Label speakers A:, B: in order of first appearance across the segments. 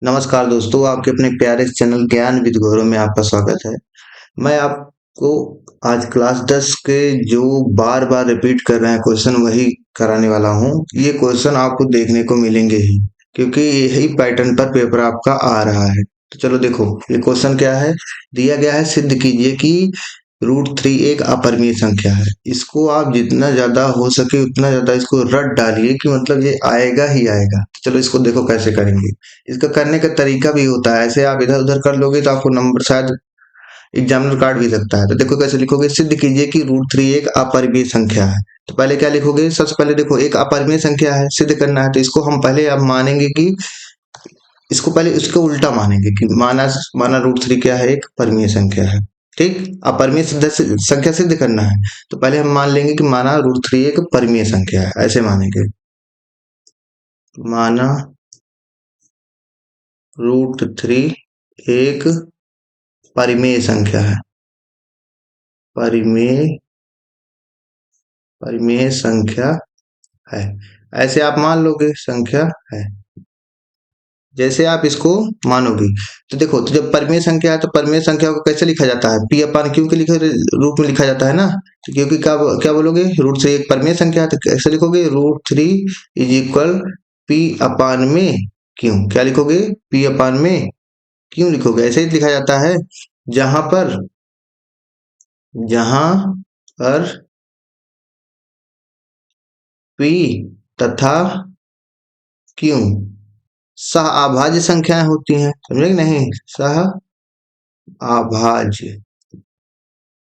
A: नमस्कार दोस्तों, आपके अपने प्यारे चैनल ज्ञान विद गौरव में आपका स्वागत है। मैं आपको आज क्लास 10 के जो बार-बार रिपीट कर रहे हैं क्वेश्चन वही कराने वाला हूँ। ये क्वेश्चन आपको देखने को मिलेंगे ही, क्योंकि यही पैटर्न पर पेपर आपका आ रहा है। तो चलो देखो, ये क्वेश्चन क्या है? दिया गया है, सिद्ध कीजिए कि √3 एक अपरिमेय संख्या है। इसको आप जितना ज्यादा हो सके उतना ज्यादा इसको रट डालिए कि मतलब ये आएगा ही आएगा। तो चलो इसको देखो कैसे करेंगे। इसका करने का तरीका भी होता है, ऐसे आप इधर उधर कर लोगे तो आपको नंबर शायद एग्जामिनर कार्ड भी सकता है। तो देखो कैसे लिखोगे, सिद्ध कीजिए कि √3 एक अपरिमेय संख्या है। तो पहले क्या लिखोगे, सबसे पहले देखो एक अपरिमेय संख्या है, सिद्ध करना है, तो इसको हम पहले अब मानेंगे कि इसको पहले इसको उल्टा मानेंगे कि माना माना √3 क्या है, एक परिमेय संख्या है। ठीक, अपरिमेय संख्या सिद्ध करना है, तो पहले हम मान लेंगे कि माना √3 एक परिमेय संख्या है, ऐसे मानेंगे। माना √3 एक परिमेय संख्या है। परिमेय परिमेय संख्या है, ऐसे आप मान लोगे संख्या है। जैसे आप इसको मानोगे तो देखो, तो जब परिमेय संख्या है तो परिमेय संख्या को कैसे लिखा जाता है? पी अपान क्यू के लिखे रूप में लिखा जाता है ना। तो क्योंकि क्या क्या बोलोगे, √3 एक परिमेय संख्या है तो कैसे लिखोगे, √3 इज इक्वल पी अपान में क्यू। क्या लिखोगे, पी अपान में क्यों लिखोगे, ऐसे ही लिखा जाता है। जहां पर पी तथा क्यू सह अभाज्य संख्याएं होती हैं, समझे कि नहीं? सह अभाज्य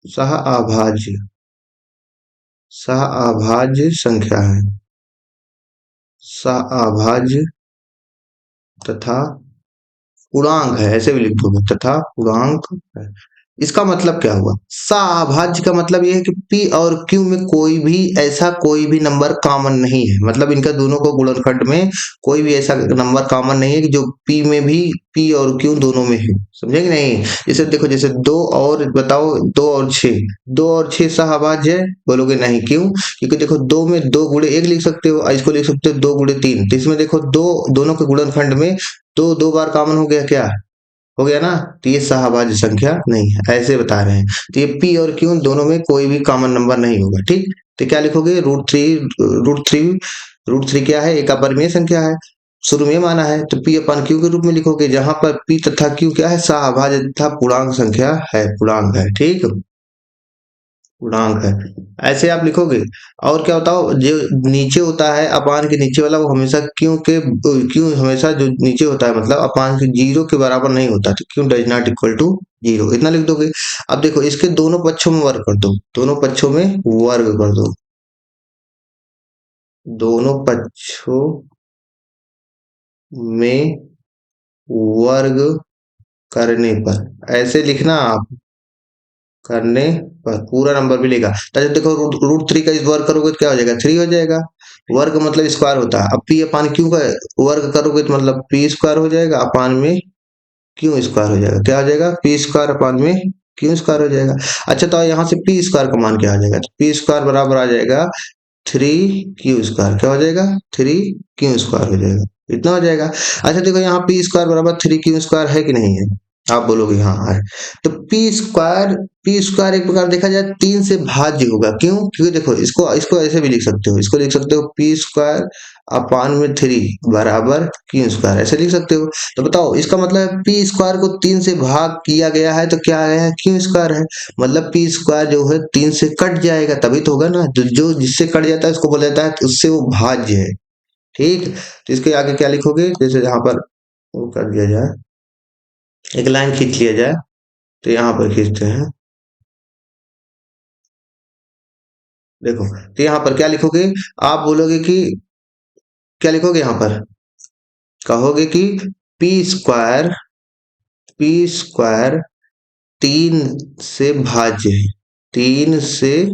A: सह अभाज्य सह अभाज्य संख्या है। सह अभाज्य तथा पूर्णांक है, ऐसे भी लिख दोगे, तथा पूर्णांक है। इसका मतलब क्या हुआ, सह का मतलब ये है कि पी और क्यू में कोई भी नंबर कॉमन नहीं है। मतलब इनका दोनों को गुणनखंड में कोई भी ऐसा नंबर कॉमन नहीं है कि जो पी में भी पी और क्यू दोनों में है, समझे कि नहीं? जैसे देखो, जैसे दो और बताओ, 2 और 6, 2 और 6 सहअभाज्य है, बोलोगे नहीं, क्यों? क्योंकि देखो, दो में 2 गुणे 1 लिख सकते हो और इसको लिख सकते हो 2 गुणे 3। तो इसमें देखो, दो दोनों के गुणनखंड में दो दो बार कॉमन हो गया, क्या हो गया ना? तो ये सहभाज्य संख्या नहीं है, ऐसे बता रहे हैं। तो ये पी और क्यू दोनों में कोई भी कॉमन नंबर नहीं होगा। ठीक, तो क्या लिखोगे, √3 √3 क्या है, एक अपरिमेय संख्या है, शुरू में माना है, तो पी अपन क्यू के रूप में लिखोगे, जहां पर पी तथा क्यू क्या है, सहभाज्य तथा पूर्णांक संख्या है, पूर्णांक है। ठीक, पूर्णांक है, ऐसे आप लिखोगे। और क्या होता है, जो नीचे होता है अपान के नीचे वाला, वो हमेशा क्यों हमेशा जो नीचे होता है, मतलब अपान के 0 के बराबर नहीं होता, तो क्यों डज नॉट इक्वल टू 0, इतना लिख दोगे। अब देखो, इसके दोनों पक्षों में वर्ग कर दो, दोनों पक्षों में वर्ग कर दो, दोनों पक्षों में वर्ग करने पर ऐसे लिखना आप, करने पर पूरा नंबर मिलेगा। तो जब देखो, √3 का इस वर्ग करोगे तो क्या हो जाएगा, 3 हो जाएगा। वर्ग मतलब स्क्वायर होता है। अब पी अपान क्यू का वर्ग करोगे तो मतलब पी स्क्वायर हो जाएगा, अपान में क्यू स्क्वायर हो जाएगा। क्या हो जाएगा, पी स्क्वायर अपान में क्यू स्क्वायर हो जाएगा। अच्छा, तो यहाँ से पी स्क्वायर का मान क्या आ जाएगा, तो पी स्क्वायर बराबर आ जाएगा 3 क्यू स्क्वायर। क्या हो जाएगा, 3 क्यू स्क्वायर हो जाएगा, इतना हो जाएगा। अच्छा देखो, यहाँ पी स्क्वायर बराबर 3 क्यू स्क्वायर है कि नहीं है? आप बोलोगे हाँ है। तो पी स्क्वायर एक प्रकार देखा जाए 3 से भाज्य होगा, क्यों? क्योंकि देखो, इसको इसको ऐसे भी लिख सकते हो, इसको लिख सकते हो पी स्क्वायर अपान में 3 बराबर क्यू स्क्वायर, ऐसे लिख सकते हो। तो बताओ, इसका मतलब पी स्क्वायर को 3 से भाग किया गया है तो क्या आया है, क्यू स्क्वायर है। मतलब पी स्क्वायर जो है 3 से कट जाएगा तभी तो होगा ना, जो जिससे कट जाता है उसको बोला जाता है, उससे वो भाज्य है। ठीक, तो इसके आगे क्या लिखोगे, जैसे यहाँ पर वो कर दिया जाए, एक लाइन खींच लिया जाए, तो यहाँ पर खींचते हैं। देखो, तो यहाँ पर क्या लिखोगे, आप बोलोगे कि क्या लिखोगे, यहाँ पर कहोगे कि पी स्क्वायर पी स्क्वायर 3 से भाज्य है, 3 से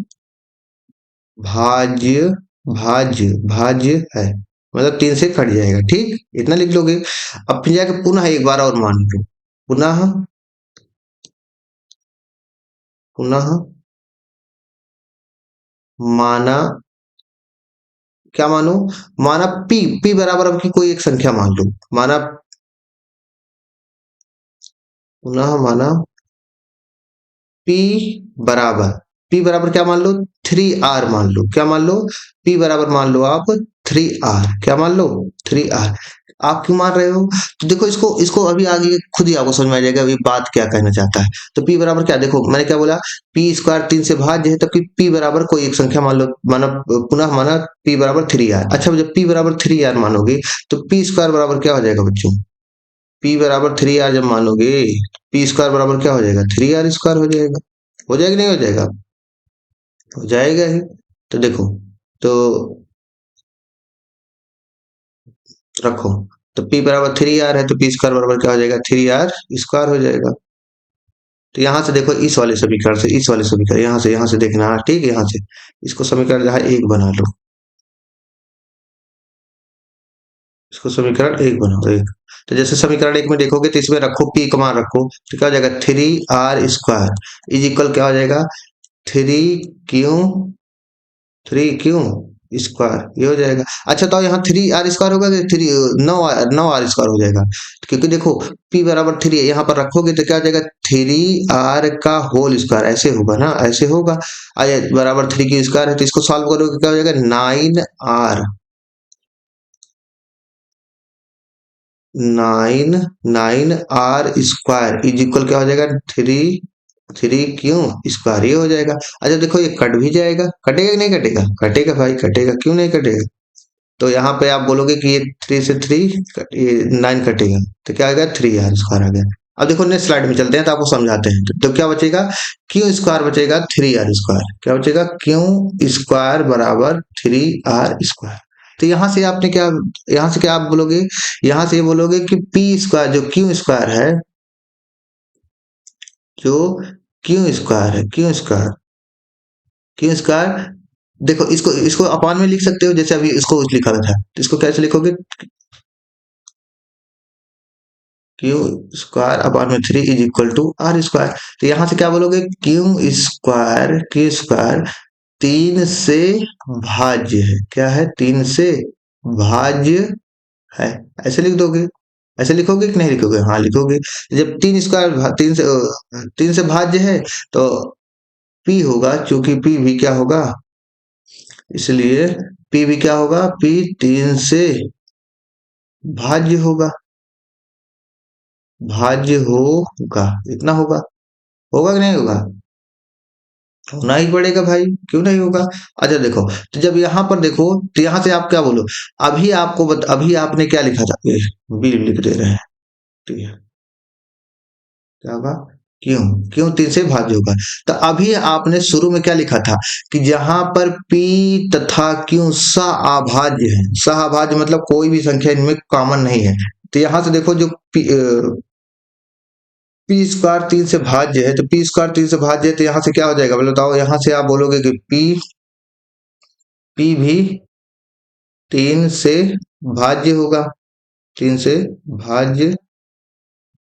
A: भाज्य भाज्य भाज्य है, मतलब 3 से कट जाएगा। ठीक, इतना लिख लोगे। अब फिर जाके पुनः एक बार और मान लो, पुनः पुनः माना, क्या मानो, माना पी पी बराबर अब की कोई एक संख्या मान लो, माना पुनः माना P बराबर, P बराबर क्या मान लो, 3R मान लो, क्या मान लो, P बराबर मान लो आप 3R, क्या मान लो 3R। आप क्यों मान रहे हो, तो देखो इसको इसको अभी आगे खुद ही आपको समझ में आ जाएगा अभी बात क्या कहना चाहता है। तो P बराबर क्या, देखो मैंने क्या बोला, P स्क्वायर 3 से भाज्य है, तब P बराबर कोई एक संख्या मान लो, माना पुनः माना P बराबर 3R। अच्छा जब P बराबर 3R मानोगे तो P स्क्वायर बराबर क्या हो जाएगा बच्चों, P बराबर 3R जब मानोगे, P स्क्वायर बराबर क्या हो जाएगा, 3R स्क्वायर हो जाएगा। हो जाएगा नहीं हो जाएगा, हो जाएगा ही। तो देखो, तो रखो, तो P बराबर 3R है तो P स्क्वायर बराबर क्या हो जाएगा, 3R स्क्वायर हो जाएगा। तो यहाँ से देखो इस वाले समीकरण से, इस वाले समीकरण यहाँ से देखना, ठीक है, यहाँ से इसको समीकरण जहाँ एक बना लो, इसको समीकरण एक बनाओ एक। तो जैसे समीकरण एक में देखोगे तो इसमें रखो P का मान रखो, तो क्या हो जाएगा 3R स्क्वायर इज इक्वल क्या हो जाएगा, 3 क्यों स्क्वायर, ये हो जाएगा। अच्छा तो यहाँ 3R स्क्वायर होगा कि 9R स्क्वायर हो जाएगा, क्योंकि देखो P बराबर 3 है, यहाँ पर रखोगे तो क्या हो जाएगा, 3R का होल स्क्वायर, ऐसे होगा ना, ऐसे होगा। आया बराबर 3 की स्क्वायर है तो इसको सॉल्व करोगे क्या हो जाएगा, 9R स्क्वायर इज इक्वल क्या हो जाएगा, 3 क्यों स्क्वायर, ये हो जाएगा। अच्छा देखो ये कट भी जाएगा, कटेगा कि नहीं कटेगा, कटेगा भाई कटेगा, क्यों नहीं कटेगा। तो यहाँ पे आप बोलोगे कि ये 3 से 3 ये 9 कटेगा, तो क्या आ गया, 3R स्क्वायर आ गया। अब देखो नेक्स्ट स्लाइड में चलते हैं तो आपको समझाते हैं। तो क्या बचेगा, क्यू स्क्वायर बचेगा, 3R स्क्वायर, क्या बचेगा, क्यू स्क्वायर बराबर 3R स्क्वायर। तो यहाँ से आपने क्या, यहाँ से क्या आप बोलोगे, यहाँ से ये बोलोगे कि पी स्क्वायर जो क्यू स्क्वायर है, जो क्यू स्क्वायर है, क्यू स्क्वायर, देखो इसको इसको अपान में लिख सकते हो, जैसे अभी इसको लिखा था, तो इसको कैसे लिखोगे, क्यू स्क्वायर अपॉन में 3 is equal to R square. तो यहां से क्या बोलोगे, क्यू स्क्वायर 3 से भाज्य है, क्या है, 3 से भाज्य है, ऐसे लिख दोगे, ऐसे लिखोगे कि नहीं लिखोगे, हाँ लिखोगे। जब 3 स्क्वायर 3 से भाज्य है तो पी होगा, चूंकि पी भी क्या होगा, इसलिए पी भी क्या होगा, पी 3 से भाज्य होगा, भाज्य होगा, इतना होगा, होगा कि नहीं होगा, होना ही पड़ेगा भाई, क्यों नहीं होगा। अच्छा देखो, तो जब यहाँ पर देखो तो यहाँ से आप क्या बोलो, अभी आपने क्या लिखा था, ये बी लिख दे रहे हैं, ठीक है, क्या होगा, क्यों, क्यों 3 से भाज्य होगा। तो अभी आपने शुरू में क्या लिखा था, कि जहां पर P तथा Q सह है, सह मतलब कोई भी संख्या इनमें कॉमन नहीं है। तो यहाँ से देखो जो पी स्क्वायर 3 से भाज्य है, तो पी स्क्वायर 3 से भाज्य है, तो यहाँ से क्या हो जाएगा, बोलो बताओ, यहाँ से आप बोलोगे कि पी भी 3 से भाज्य होगा, 3 से भाज्य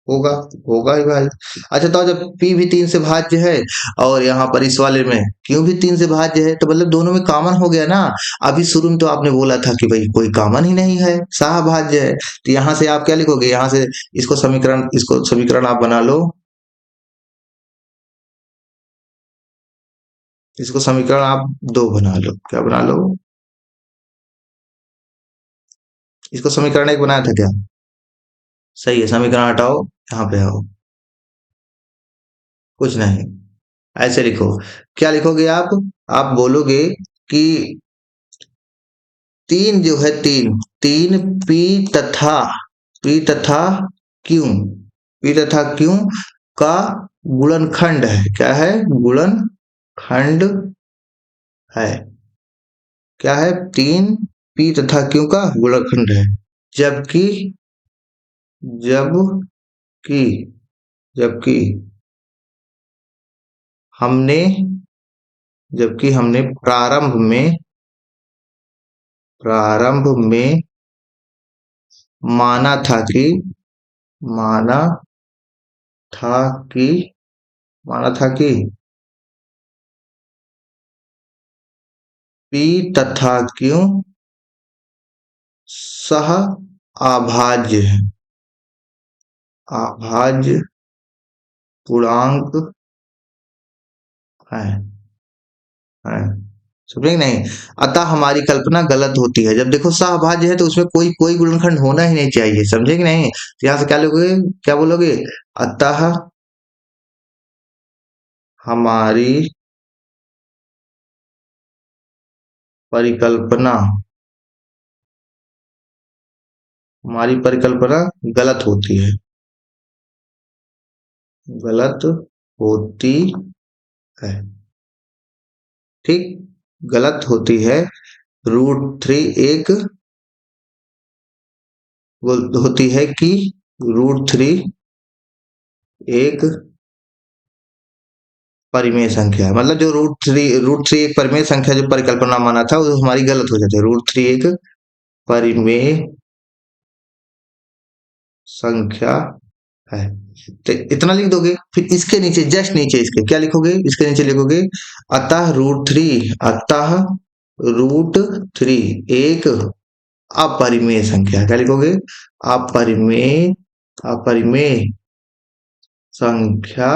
A: होगा, होगा ही भाई। अच्छा तो जब P भी 3 से भाज्य है और यहाँ पर इस वाले में Q भी 3 से भाज्य है, तो मतलब दोनों में कॉमन हो गया ना। अभी शुरू में तो आपने बोला था कि भाई कोई कॉमन ही नहीं है, सहभाज्य है, तो यहाँ से आप क्या लिखोगे, यहाँ से इसको समीकरण आप बना लो, इसको समीकरण आप 2 बना लो, क्या बना लो, इसको समीकरण एक बनाया था क्या, सही है, समीकरण हटाओ, यहाँ पे आओ, कुछ नहीं, ऐसे लिखो, क्या लिखोगे आप बोलोगे कि 3 जो है, 3 तथा तथा क्यू, पी तथा क्यू का गुणनखंड है, क्या है, गुणनखंड है, क्या है, 3 पी तथा क्यू का गुणनखंड है। जबकि जबकि जबकि हमने प्रारंभ में माना था कि माना था कि माना था कि पी तथा क्यू सह अभाज्य है, अभाज्य पूर्णांक है, है। समझे नहीं? अतः हमारी कल्पना गलत होती है। जब देखो सहभाज्य है तो उसमें कोई कोई गुणनखंड होना ही नहीं चाहिए, समझे कि नहीं? तो यहाँ से क्या लोगे, क्या बोलोगे? अतः हमारी परिकल्पना, हमारी परिकल्पना गलत होती है, गलत होती है। ठीक, गलत होती है। √3 एक होती है कि √3 एक परिमेय संख्या है। मतलब जो √3 एक परिमेय संख्या जो परिकल्पना माना था वो हमारी गलत हो जाती है। √3 एक परिमेय संख्या है। तो इतना लिख दोगे, फिर इसके नीचे जस्ट नीचे इसके क्या लिखोगे? इसके नीचे लिखोगे अतः √3, अतः √3 एक अपरिमेय संख्या। क्या लिखोगे? अपरिमेय, अपरिमेय संख्या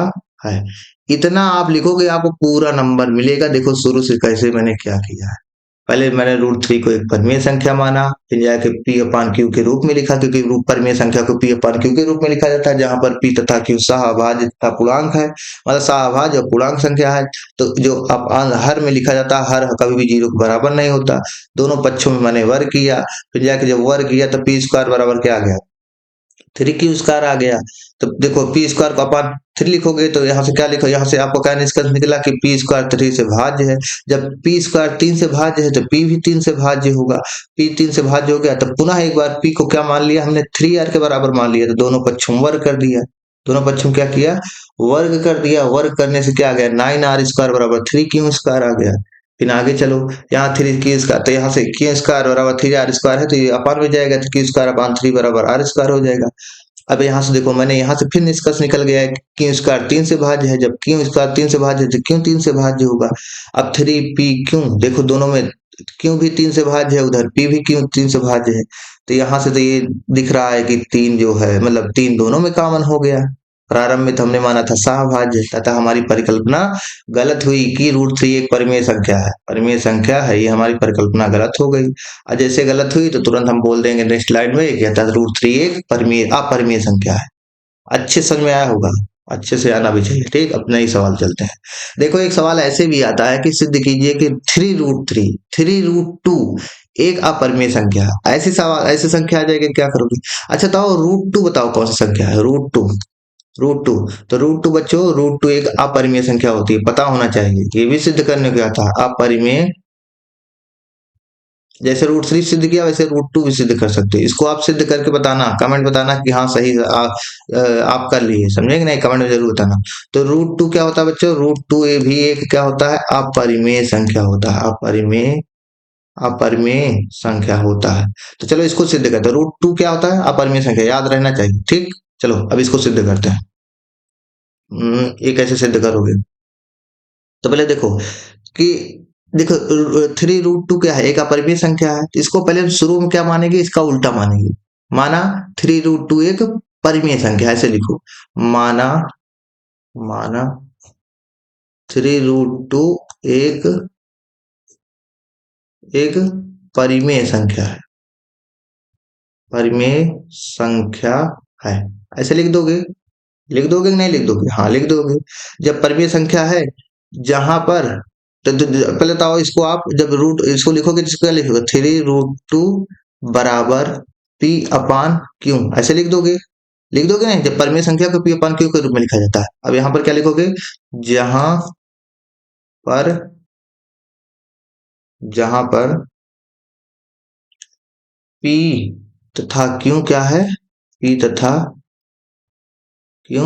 A: है। इतना आप लिखोगे आपको पूरा नंबर मिलेगा। देखो शुरू से कैसे मैंने क्या किया है। पहले मैंने √3 को एक परिमेय संख्या माना, फिर जाके पी अपान क्यू के रूप में लिखा, क्योंकि रूप परिमेय संख्या को पी अपान क्यू के रूप में लिखा जाता है, जहां पर पी तथा क्यू सहअभाज्य तथा पूर्णांक है, मतलब सहअभाज्य और पूर्णांक संख्या है। तो जो अपान हर में लिखा जाता है, हर कभी भी 0 के बराबर नहीं होता। दोनों पक्षों में मैंने वर्ग किया, फिर जाके जब वर्ग किया तो पी स्क्वायर बराबर क्या आ गया? 3 क्यू स्क्वायर आ गया। तो देखो पी स्क्वायर को अपन 3 लिखोगे तो यहाँ से क्या लिखो? यहाँ से आपको क्या निष्कर्ष निकला कि पी स्क्वायर 3 से भाज्य है। जब पी स्क्वायर 3 से भाज्य है तो पी भी 3 से भाज्य होगा। पी 3 से भाज्य हो गया तो पुनः एक बार पी को क्या मान लिया हमने? 3r के बराबर मान लिया। तो दोनों पक्षों में वर्ग कर दिया। दोनों पक्षों में क्या किया? वर्ग कर दिया। वर्ग करने से क्या आ गया? 9r² बराबर 3 क्यू स्क्वायर आ गया। फिर आगे चलो, यहाँ 3 क्यू स्क्वायर, तो यहाँ से क्यू स्क्वायर बराबर 3r² है, तो ये अपान में जाएगा, तो क्यू स्क्वायर अपान 3 बराबर r² हो जाएगा। अब यहाँ से देखो, मैंने यहाँ से फिर निष्कर्ष निकल गया है कि क्यू स्क्वायर 3 से भाज्य है। जब क्यू स्क्वायर 3 से भाज्य है तो क्यों 3 से भाज्य होगा? अब 3p क्यों, देखो दोनों में क्यों भी 3 से भाज्य है, उधर p भी क्यों 3 से भाज्य है। तो यहाँ से तो ये दिख रहा है कि 3 जो है, मतलब 3 दोनों में कॉमन हो गया। प्रारंभ में तो हमने माना था सहभाज्य, तथा हमारी परिकल्पना गलत हुई कि √3 एक परिमेय संख्या है, परिमेय संख्या है, ये हमारी परिकल्पना गलत हो गई। और जैसे गलत हुई तो तुरंत हम बोल देंगे नेक्स्ट लाइन में कि √3 एक परिमेय अपरिमेय संख्या है। अच्छे समझ में आया होगा, अच्छे से आना भी चाहिए। ठीक, अब नई सवाल चलते हैं। देखो एक सवाल ऐसे भी आता है कि सिद्ध कीजिए कि 3√3 3√2 एक अपरिमेय संख्या है। ऐसी सवाल, ऐसी संख्या आ जाएगी, क्या करोगे? अच्छा बताओ √2 बताओ कौन सा संख्या है? √2 तो √2 बच्चों, √2 एक अपरिमेय संख्या होती है, पता होना चाहिए। ये भी सिद्ध करने को आता है अपरिमेय। जैसे √3 सिद्ध किया वैसे √2 भी सिद्ध कर सकते हो। इसको आप सिद्ध करके बताना, कमेंट बताना कि हाँ सही आप कर लिए, समझे कि नहीं? कमेंट में जरूर बताना। तो √2 क्या होता है बच्चों? √2 ये भी एक क्या होता है? अपरिमेय संख्या होता है, अपरिमेय, अपरिमेय संख्या होता है। तो चलो इसको सिद्ध करते हैं। √2 क्या होता है? अपरिमेय संख्या, याद रहना चाहिए। ठीक, चलो अब इसको सिद्ध करते हैं। ये कैसे सिद्ध करोगे? तो पहले देखो कि देखो 3√2 क्या है? एक अपरिमेय संख्या है। तो इसको पहले हम शुरू में क्या मानेंगे? इसका उल्टा मानेंगे। माना 3√2 एक परिमेय संख्या, ऐसे लिखो। माना, माना 3√2 एक एक परिमेय संख्या है, परिमेय संख्या है। ऐसे लिख दोगे? लिख दोगे कि नहीं लिख दोगे? हाँ लिख दोगे। जब परिमेय संख्या है जहां पर, तो पहले बताओ इसको, आप जब रूट इसको लिखोगे तो इसको क्या लिखोगे? 3√2 बराबर पी अपान क्यू, ऐसे लिख दोगे? लिख दोगे नहीं? जब परिमेय संख्या को पी अपान क्यू के रूप में लिखा जाता है। अब यहाँ पर क्या लिखोगे? जहां पर, जहां पर पी तथा क्यू क्या है? पी तथा क्यू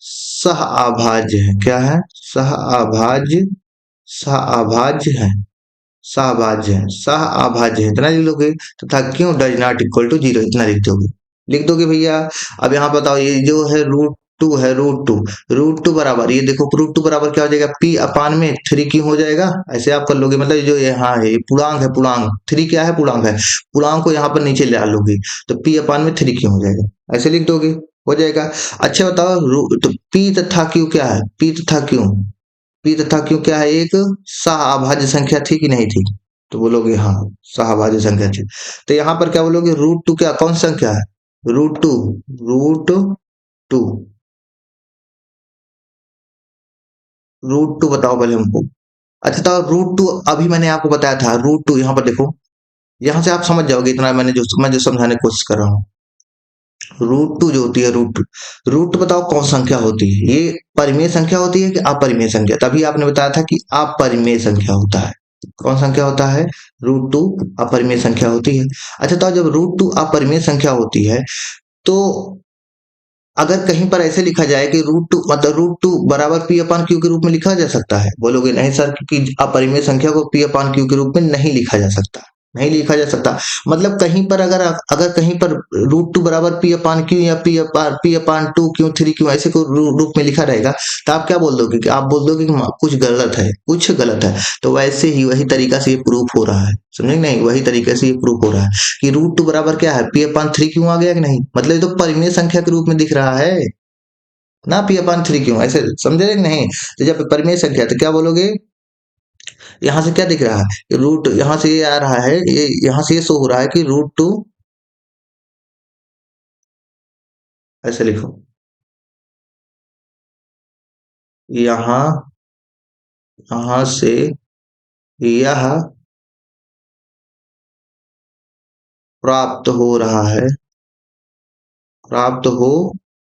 A: सह अभाज्य है। क्या है? सह अभाज्य, सह अभाज्य है, सहभाज्य है, सह अभाज्य है, इतना लिख लोगे। तथा क्यों डज नॉट इक्वल टू 0, इतना लिख दोगे। लिख दोगे भैया। अब यहाँ बताओ ये जो है √2 है, √2 बराबर, ये देखो √2 बराबर क्या हो जाएगा? पी अपान में 3 क्यों हो जाएगा? ऐसे आप कर लोगे। मतलब जो यहाँ है ये पूर्णांक है, पूर्णांक 3 क्या है? पूर्णांक है। पूर्णांक को यहाँ पर नीचे ले लोगे तो पी अपान में 3 क्यों हो जाएगा, ऐसे लिख दोगे। हो जाएगा। अच्छा बताओ तो पी तथा क्यू क्या है? पी तथा क्यू, पी तथा क्यू क्या है? एक सह संख्या थी कि नहीं थी? तो बोलोगे हाँ, सह संख्या थी। तो यहाँ पर क्या बोलोगे? रूट टू क्या कौन सा संख्या है? Root two, root two, root two बताओ पहले हमको। अच्छा तो रूट टू अभी मैंने आपको बताया था, रूट टू यहाँ पर देखो, यहाँ से आप समझ जाओगे इतना मैं जो समझाने की कोशिश कर रहा हूँ। रूट टू जो होती है, रूट बताओ कौन संख्या होती है? ये परिमेय संख्या होती है कि अपरिमेय संख्या? तभी आपने बताया था कि अपरिमेय संख्या होता है। कौन संख्या होता है? रूट टू अपरिमेय संख्या होती है। अच्छा तो जब रूट टू अपरिमेय संख्या होती है तो अगर कहीं पर ऐसे लिखा जाए कि रूट टू मतलब रूट टू बराबर पी अपान क्यू के रूप में लिखा जा सकता है? बोलोगे नहीं सर, क्योंकि अपरिमेय संख्या को पी अपान क्यू के रूप में नहीं लिखा जा सकता, नहीं लिखा जा सकता। मतलब कहीं पर अगर अगर कहीं पर रूट टू बराबर पी अपान क्यू या P upon two Q three Q ऐसे को रूप में लिखा रहेगा, तो आप क्या बोल दोगे? कि आप बोल दोगे कि कुछ गलत है, कुछ गलत है। तो वैसे ही वही तरीका से ये प्रूफ हो रहा है, समझे नहीं? वही तरीके से ये प्रूफ हो रहा है कि रूट टू बराबर क्या है? पी अपान थ्री क्यों आ गया कि नहीं? मतलब ये तो परिमेय संख्या के रूप में दिख रहा है ना, पी अपान थ्री क्यों, ऐसे समझे कि नहीं? तो जब परिमेय संख्या तो क्या बोलोगे? यहाँ से क्या दिख रहा है? रूट यहाँ से ये आ रहा है, ये यहाँ से ये शो हो रहा है कि रूट टू, ऐसे लिखो, यहाँ यहाँ से यह प्राप्त हो रहा है, प्राप्त हो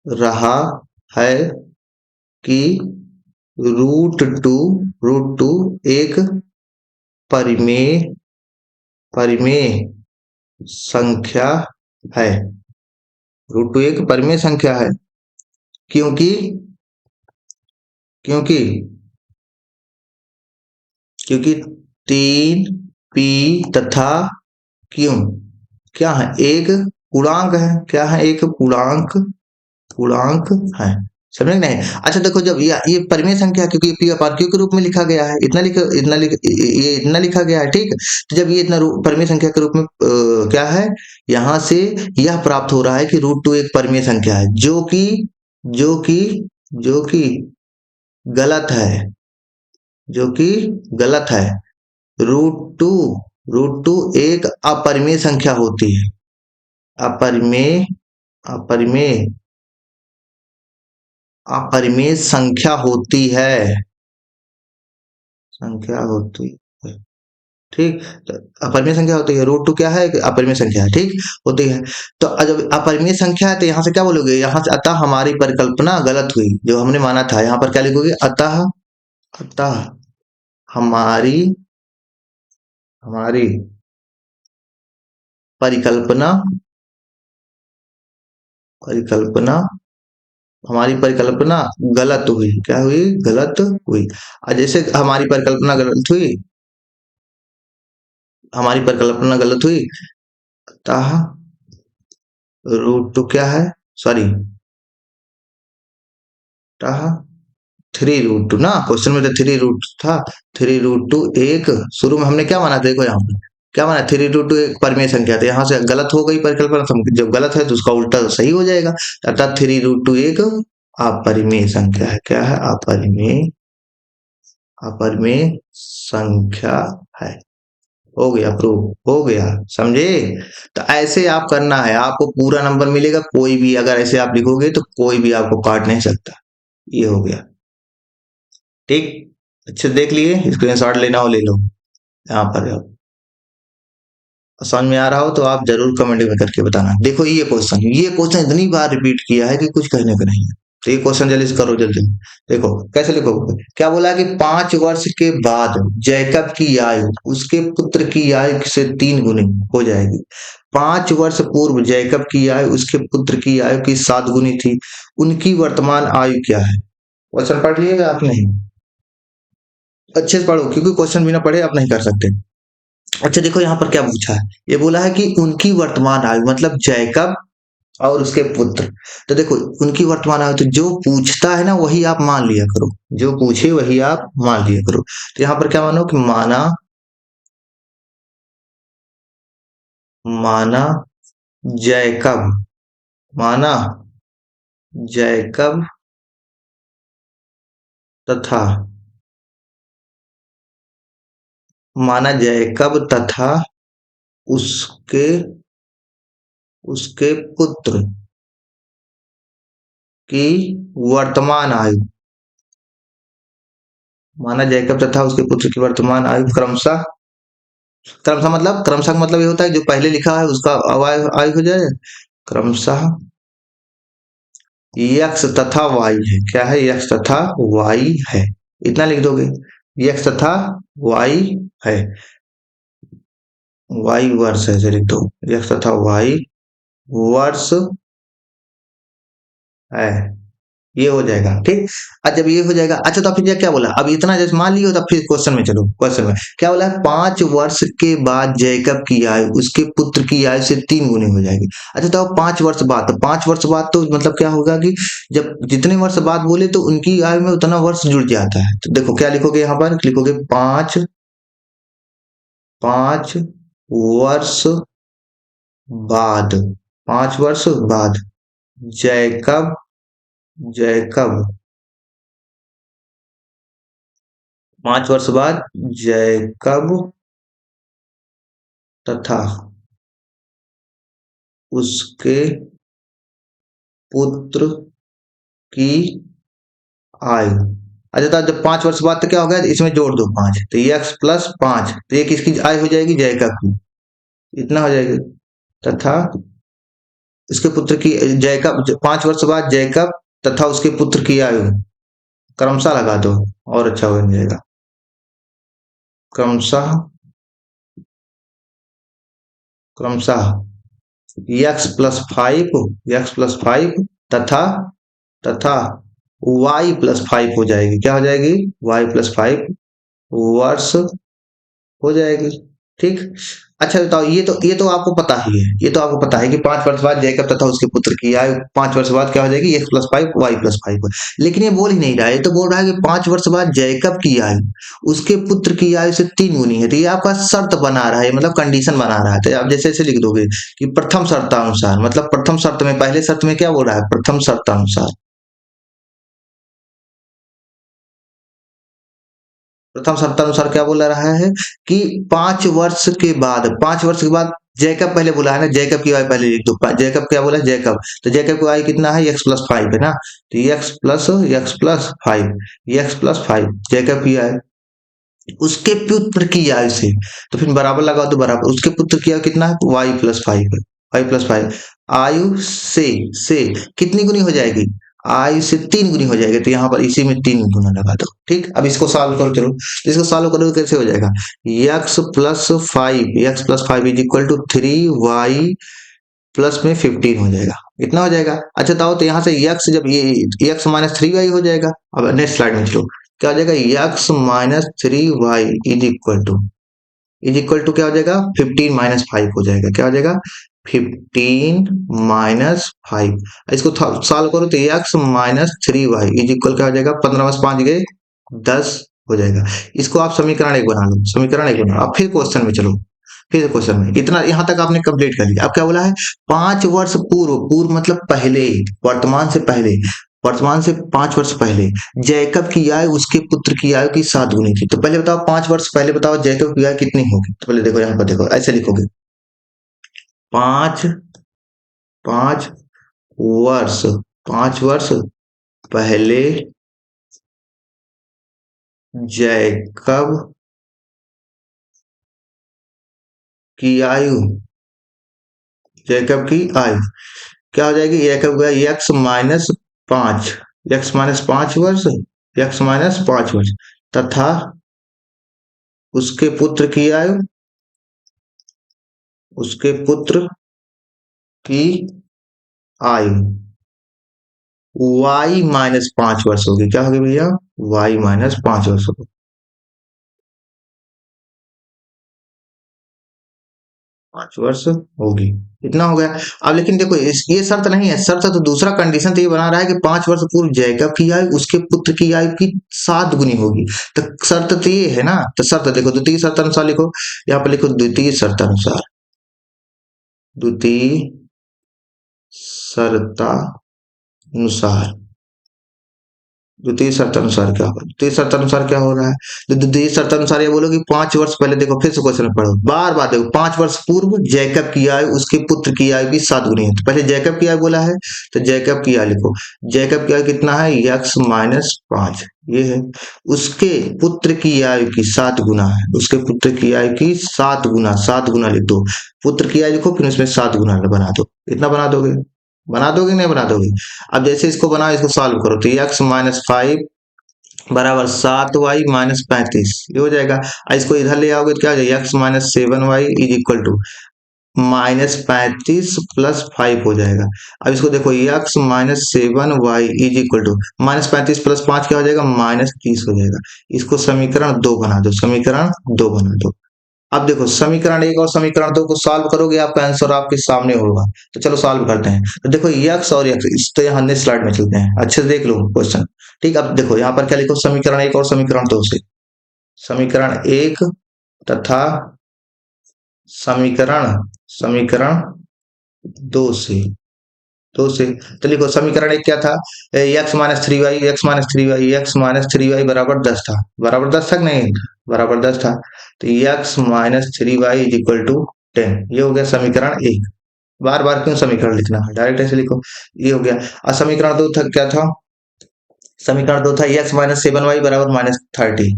A: रहा है कि रूट टू, रूट टू एक परिमेय, परिमेय संख्या है। रूट टू एक परिमेय संख्या है क्योंकि, क्योंकि क्योंकि तीन पी तथा क्यू क्या है? एक पूर्णांक है। क्या है? एक पूर्णांक, पूर्णांक है। समझ नहीं? अच्छा देखो, जब ये परिमेय संख्या क्योंकि पी अपान क्यू के रूप में लिखा गया है, ये इतना लिखा गया है, ठीक। तो जब ये इतना परिमेय संख्या के रूप में क्या है, यहाँ से यह प्राप्त हो रहा है कि रूट टू एक परिमेय संख्या है, जो कि जो कि जो कि गलत है, जो कि गलत है। रूट टू, रूट टू एक अपरिमेय संख्या होती है। अपरिमेय, अपरिमेय, अपरिमेय संख्या होती है, संख्या होती है, ठीक। तो अपरिमेय संख्या होती है, रूट टू क्या है? अपरिमेय संख्या है, ठीक, होती है। तो जब अपरिमेय संख्या है तो यहाँ से क्या बोलोगे? यहाँ से अतः हमारी परिकल्पना गलत हुई, जो हमने माना था। यहाँ पर क्या लिखोगे? अतः, अतः हमारी, हमारी परिकल्पना, परिकल्पना, हमारी परिकल्पना गलत हुई। क्या हुई? गलत हुई। और जैसे हमारी परिकल्पना गलत हुई, हमारी परिकल्पना गलत हुई, अतः रूट टू क्या है? सॉरी, अतः थ्री रूट टू ना, क्वेश्चन में तो थ्री रूट था। थ्री रूट टू एक, शुरू में हमने क्या माना? देखो यहाँ पे क्या माना? थ्री रूट टू एक परिमेय संख्या, तो यहाँ से गलत हो गई परिकल्पना। जब गलत है तो उसका उल्टा सही हो जाएगा, अर्थात थ्री रूट टू एक अपरिमेय संख्या है। क्या है? अपरिमेय, अपरिमेय संख्या है। हो गया प्रूव, हो गया, समझे? तो ऐसे आप करना है, आपको पूरा नंबर मिलेगा। कोई भी अगर ऐसे आप लिखोगे तो कोई भी आपको काट नहीं सकता। ये हो गया, ठीक। अच्छे देख लिए, स्क्रीनशॉट लेना हो ले लो। यहाँ पर जाओ, समझ में आ रहा हो तो आप जरूर कमेंट में करके बताना। देखो ये क्वेश्चन इतनी बार रिपीट किया है कि कुछ कहने को नहीं है। तो ये क्वेश्चन जल्दी से करो, जल्दी। देखो कैसे लिखोगे? क्या बोला कि 5 वर्ष के बाद जैकब की आयु उसके पुत्र की आयु से 3 गुनी हो जाएगी। 5 वर्ष पूर्व जैकब की आयु उसके पुत्र की आयु की 7 गुनी थी। उनकी वर्तमान आयु क्या है? क्वेश्चन पढ़ लिएगा आप? नहीं, अच्छे से पढ़ो, क्योंकि क्वेश्चन बिना पढ़े आप नहीं कर सकते। अच्छा देखो यहाँ पर क्या पूछा है, ये बोला है कि उनकी वर्तमान आयु मतलब जैकब और उसके पुत्र। तो देखो उनकी वर्तमान आयु, तो जो पूछता है ना वही आप मान लिया करो, जो पूछे वही आप मान लिया करो। तो यहाँ पर क्या मानो कि माना, माना जैकब, माना जैकब तथा माना जैकब तथा उसके उसके पुत्र की वर्तमान आयु, माना जैकब तथा उसके पुत्र की वर्तमान आयु क्रमशः, क्रमशः का मतलब ये होता है जो पहले लिखा है उसका आयु आयु हो जाए, क्रमशः यक्स तथा वाई है। क्या है? यक्स तथा वाई है। इतना लिख दोगे, यक्स तथा वाई है, वाई वर्ष है, ऐसे लिख दो, यक्स तथा वाई वर्ष है, ये हो जाएगा। ठीक। अच्छा, जब ये हो जाएगा, अच्छा तो फिर ये क्या बोला, अब इतना जैसे मान लियो, तब फिर क्वेश्चन में चलो। क्वेश्चन में क्या बोला है? 5 वर्ष के बाद जैकब की आयु उसके पुत्र की आयु से 3 गुनी हो जाएगी। अच्छा तो 5 वर्ष बाद, तो 5 वर्ष बाद तो मतलब क्या होगा कि जब जितने वर्ष बाद बोले तो उनकी आयु में उतना वर्ष जुड़ जाता है। तो देखो क्या लिखोगे, यहाँ पर लिखोगे 5 वर्ष बाद, 5 वर्ष बाद जैकब जैकब 5 वर्ष बाद जैकब तथा उसके पुत्र की आयु। अच्छा तो जब 5 वर्ष बाद तो क्या होगा, इसमें जोड़ दो 5, तो एक्स प्लस 5, तो ये किसकी आयु हो जाएगी? जैकब की। इतना हो जाएगा। तथा उसके पुत्र की, जैकब 5 वर्ष बाद जैकब तथा उसके पुत्र की आयु, क्रमशः लगा दो और अच्छा बन जाएगा। क्रमशः क्रमशः x+5 तथा तथा y+5 हो जाएगी। क्या हो जाएगी? y+5 वर्ष हो जाएगी। ठीक। अच्छा बताओ, ये तो आपको पता ही है, ये तो आपको पता है कि 5 वर्ष बाद जैकब तथा उसके पुत्र की आयु 5 वर्ष बाद क्या हो जाएगी? x+5 y+5। लेकिन ये बोल ही नहीं रहा है, ये तो बोल रहा है कि 5 वर्ष बाद जैकब की आयु उसके पुत्र की आयु से 3 गुनी है। तो ये आपका शर्त बना रहा है, मतलब कंडीशन बना रहा है। तो आप जैसे ऐसे लिख दोगे कि प्रथम शर्तानुसार, मतलब प्रथम शर्त में, पहले शर्त में क्या बोल रहा है? प्रथम शर्तानुसार। प्रथम शर्तानुसार क्या बोला रहा है कि 5 वर्ष के बाद जैकब पहले बोला है ना, जैकब की आयु पहले लिख दो। जैकब क्या बोला? जैकब, तो जैकब की आयु कितना है? x+5 है ना, तो x+5 जैकब की आयु उसके पुत्र की आयु से, तो फिर बराबर लगाओ, तो बराबर उसके पुत्र की आयु कितना है? y+5 है। y+5 आयु से कितनी गुनी हो जाएगी? आयु से 3 गुनी हो जाएगी। तो यहाँ पर इसी में 3 गुना लगा दो। ठीक। अब इसको सॉल्व करो, चलो इसको सॉल्व करो, कैसे हो जाएगा? x+5 is equal to 3y plus में 15 हो जाएगा। इतना हो जाएगा। अच्छा तो आओ, तो यहाँ से x, जब ये x-3y हो जाएगा। अब नेक्स्ट स्लाइड में चलो, क्या हो जाएगा? x-3y इज इक्वल टू क्या हो जाएगा? 15-5 हो जाएगा। क्या हो जाएगा? 15-5। इसको सॉल्व करो तो x-3y इज इक्वल क्या हो जाएगा? 15 में 5 गए 10 हो जाएगा। इसको आप समीकरण 1 बना लो, समीकरण 1 बना। अब फिर क्वेश्चन में चलो, फिर क्वेश्चन में इतना यहाँ तक आपने कंप्लीट कर लिया। अब क्या बोला है? 5 वर्ष पूर्व, पूर्व मतलब पहले, वर्तमान से पहले, वर्तमान से 5 वर्ष पहले जैकब की आयु उसके पुत्र की आयु की 7 गुनी थी। तो पहले बताओ, 5 वर्ष पहले बताओ जैकब की आयु कितनी होगी? तो पहले देखो, यहाँ पर देखो, ऐसे लिखोगे 5 5 वर्ष 5 वर्ष पहले जैकब की आयु, जैकब की आयु क्या हो जाएगी? जैकब का x-5, x-5 वर्ष, x-5 वर्ष तथा उसके पुत्र की आयु, उसके पुत्र की आयु y-5 वर्ष होगी। क्या होगी भैया? y-5 वर्ष होगी। 5 वर्ष होगी। इतना हो गया। अब लेकिन देखो, ये शर्त नहीं है, शर्त तो दूसरा कंडीशन तो ये बना रहा है कि 5 वर्ष पूर्व जैकब की आयु उसके पुत्र की आयु की 7 गुनी होगी। तो शर्त तो ये है ना, तो शर्त देखो, द्वितीय शर्त अनुसार लिखो, यहाँ पर लिखो द्वितीय शर्त अनुसार, द्वितीय शर्ता अनुसार, द्वितीय शर्तानुसार क्या होगा, द्वितीय शर्तानुसार क्या हो रहा है, तो द्वितीय शर्तानुसार ये बोलो कि 5 वर्ष पहले, देखो फिर से क्वेश्चन पढ़ो, बार बार देखो, 5 वर्ष पूर्व जैकब की आयु उसके पुत्र की आयु की 7 गुनी है। तो पहले जैकब की आयु बोला है, तो जैकब की आयु लिखो। जैकब की आयु कितना है, x माइनस 5 ये है। उसके पुत्र की आयु की 7 गुना है, उसके पुत्र की आयु की 7 गुना, 7 गुना लिख दो। पुत्र की आयु लिखो, फिर उसमें 7 गुना बना दो। इतना बना दोगे, बना दोगे नहीं बना दोगे। अब जैसे इसको बनाओ, इसको सॉल्व करो, तो x माइनस 5 बराबर 7y माइनस 35 ये हो जाएगा। और इसको इधर ले आओगे तो क्या हो जाएगा, x minus 7y is equal to minus 35 plus 5 हो जाएगा। अब इसको देखो, x minus 7y is equal to minus 35 plus 5 क्या हो जाएगा, माइनस 30 हो जाएगा। इसको समीकरण 2 बना दो, समीकरण 2 बना दो। अब देखो, समीकरण 1 और समीकरण 2 को सॉल्व करोगे, आपका आंसर आपके सामने होगा। तो चलो सॉल्व करते हैं। तो देखो x और x, इस तो यहाँ नेक्स्ट स्लाइड में चलते हैं, अच्छे से देख लो क्वेश्चन। ठीक, अब देखो यहाँ पर क्या लिखो, समीकरण 1 और समीकरण 2 से, समीकरण 1 तथा समीकरण समीकरण 2 से, तो लिखो समीकरण 1 क्या था, x minus 3y, x minus 3y, x minus 3y बराबर 10 था, बराबर 10 तक नहीं बराबर 10 था। तो x minus 3y is equal to 10, ये हो गया समीकरण 1। बार बार क्यों समीकरण लिखना है, डायरेक्ट ऐसे लिखो, ये हो गया। और समीकरण 2 था क्या था, समीकरण 2 था x माइनस 7y बराबर माइनस 30,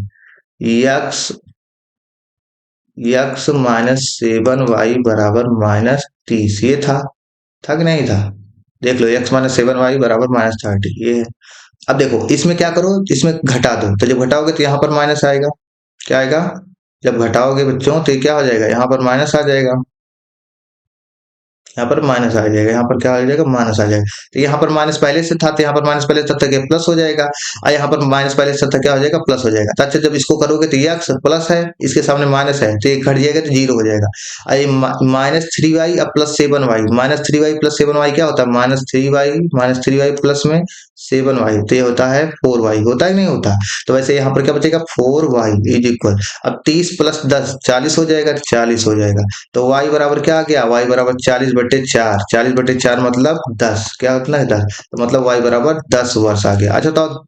A: x माइनस 7y बराबर माइनस 30, ये था कि नहीं था, देख लो, x माइनस 7y बराबर माइनस 30 ये है। अब देखो इसमें क्या करो, इसमें घटा दो, तो जब घटाओगे तो यहाँ पर माइनस आएगा, क्या आएगा, जब घटाओगे बच्चों तो क्या हो जाएगा, यहाँ पर माइनस आ जाएगा, यहाँ पर माइनस आ जाएगा, यहाँ पर क्या आ जाएगा, माइनस आ जाएगा। तो यहाँ पर माइनस पहले से था, तो यहाँ पर माइनस पहले से था तो प्लस हो जाएगा, और यहाँ पर माइनस पहले से था, क्या हो जाएगा, प्लस हो जाएगा। तो अच्छा, जब इसको करोगे तो x प्लस है, इसके सामने माइनस है, तो एक घट जाएगा तो 0 हो जाएगा। और ये माइनस 3y अब plus 7y, minus 3y plus 7y क्या होता है, माइनस थ्री वाई प्लस में 7y, तो ये होता है 4y, होता है नहीं होता। तो वैसे यहाँ पर क्या बचेगा, 4y इज इक्वल, अब 30 प्लस 10 40 हो जाएगा, 40 हो जाएगा। तो y बराबर क्या आ गया, y बराबर 40/4, 40/4 मतलब 10, क्या होता है 10, तो मतलब y बराबर 10 वर्ष आ गया। अच्छा, तो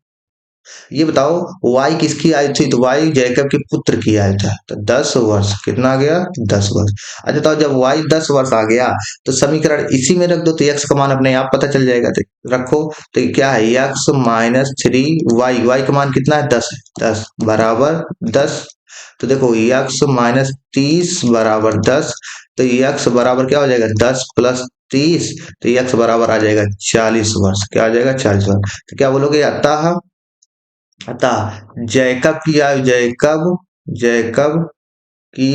A: ये बताओ y किसकी आयु थी, तो y जैकब के पुत्र की आयु था, तो 10 वर्ष, कितना आ गया, 10 वर्ष। अच्छा, तो जब y 10 वर्ष आ गया, तो समीकरण इसी में रख दो, तो x का मान अपने आप पता चल जाएगा, तो रखो, तो ये क्या है, x माइनस 3y, y का मान कितना है, 10 है, 10 बराबर 10। तो देखो x माइनस 30 बराबर 10, तो x बराबर क्या हो जाएगा, 10 प्लस 30, तो x बराबर आ जाएगा 40 वर्ष, क्या आ जाएगा, 40 वर्ष। तो क्या बोलोगे, अतः जैकब की आयु, जैकब की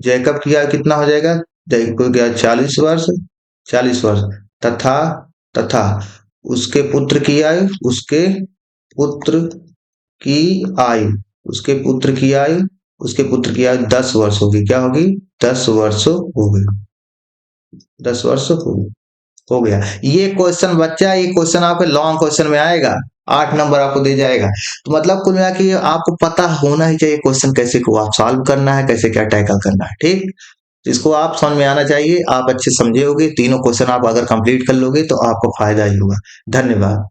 A: जैकब की आयु कितना हो जाएगा, देखो क्या, 40 वर्ष, 40 वर्ष, तथा तथा उसके पुत्र की आयु, पुत्र की आयु उसके पुत्र की आयु उसके पुत्र की आयु 10 वर्ष होगी, क्या होगी, 10 वर्ष होगी, 10 वर्ष होगी, हो गया। ये क्वेश्चन बच्चा, ये क्वेश्चन आपके लॉन्ग क्वेश्चन में आएगा, 8 नंबर आपको दे जाएगा। तो मतलब कुल मिला के आपको पता होना ही चाहिए क्वेश्चन कैसे को आप सॉल्व करना है, कैसे क्या टैकल करना है, ठीक। इसको आप समझ में आना चाहिए, आप अच्छे समझे होगे, तीनों क्वेश्चन आप अगर कंप्लीट कर लोगे तो आपको फायदा ही होगा। धन्यवाद।